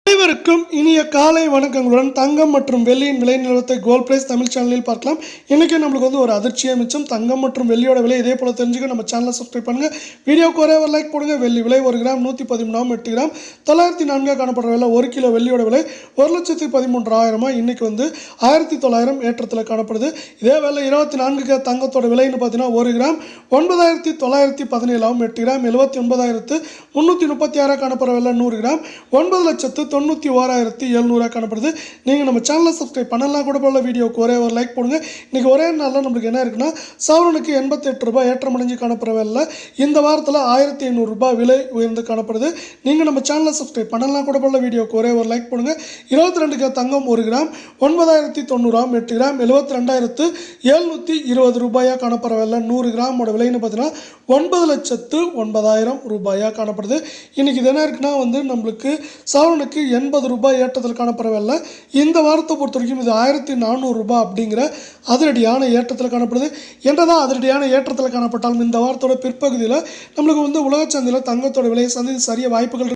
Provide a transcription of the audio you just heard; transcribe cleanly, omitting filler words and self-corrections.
அனைவருக்கும் இனிய காலை வணக்கங்களுடன் தங்கம் மற்றும் வெள்ளியின் விலை நிலவரத்தை கோல்ட் பிரைஸ் தமிழ் சேனலில் பார்க்கலாம். இன்றைக்கி நம்மளுக்கு ஒரு அதிர்ச்சியாக மிச்சம் தங்கம் மற்றும் வெள்ளியோட விலை இதே போல் தெரிஞ்சுக்க நம்ம சேனலை சப்ஸ்கிரைப் பண்ணுங்கள். வீடியோக்கு ஒரே ஒரு லைக் போடுங்க. வெள்ளி விலை 1 கிராம் 113 8 கிராம் 904 காணப்படுற விலை. 1 கிலோ வெள்ளியோட விலை 1,13,000 இன்றைக்கி 1900 ஏற்றத்தில் காணப்படுது. இதே வேலை 24 தங்கத்தோட விலைன்னு பார்த்தீங்கன்னா 1 கிராம் 9,917 8 கிராம் 79,336 காணப்படுற விலை. 100 கிராம் 9,91,700 காணப்படுது. நீங்கள் நம்ம சேனலை சப்ஸ்கிரைப் பண்ணலாம் கூட போல. வீடியோக்கு ஒரே ஒரு லைக் போடுங்க. இன்றைக்கி ஒரே நாளில் நம்மளுக்கு என்ன இருக்குன்னா சவரனுக்கு 88 ரூபாய் ஏற்றமடைஞ்சு காணப்படுற வேலை. இந்த வாரத்தில் 1500 ரூபாய் விலை உயர்ந்து காணப்படுது. நீங்கள் நம்ம சேனலை சப்ஸ்கிரைப் பண்ணலாம் கூட போல. வீடியோக்கு ஒரே ஒரு லைக் போடுங்க. 22 தங்கம் 1 கிராம் 9,090 8 கிராம் 72,720 ரூபாயாக காணப்படுற வேலை. 100 கிராமோட விலைன்னு பார்த்தீங்கன்னா 9,09,000 ரூபாயாக காணப்படுது. இன்றைக்கி இது என்ன இருக்குன்னா நம்மளுக்கு சவரனுக்கு 80 ரூபாய் ஏற்றத்தில் காணப்படவில்லை. இந்த வாரத்தை பொறுத்த வரைக்கும் இது 1,400 ரூபாய் அப்படிங்கிற அதிரடியான ஏற்றத்தில் காணப்படுது. என்றதான் அதிரடியான ஏற்றத்தில் காணப்பட்டாலும் இந்த வாரத்தோட பிற்பகுதியில் நம்மளுக்கு உலக சந்தையில் தங்கத்தோட விலையை சந்தித்து சரிய வாய்ப்புகள்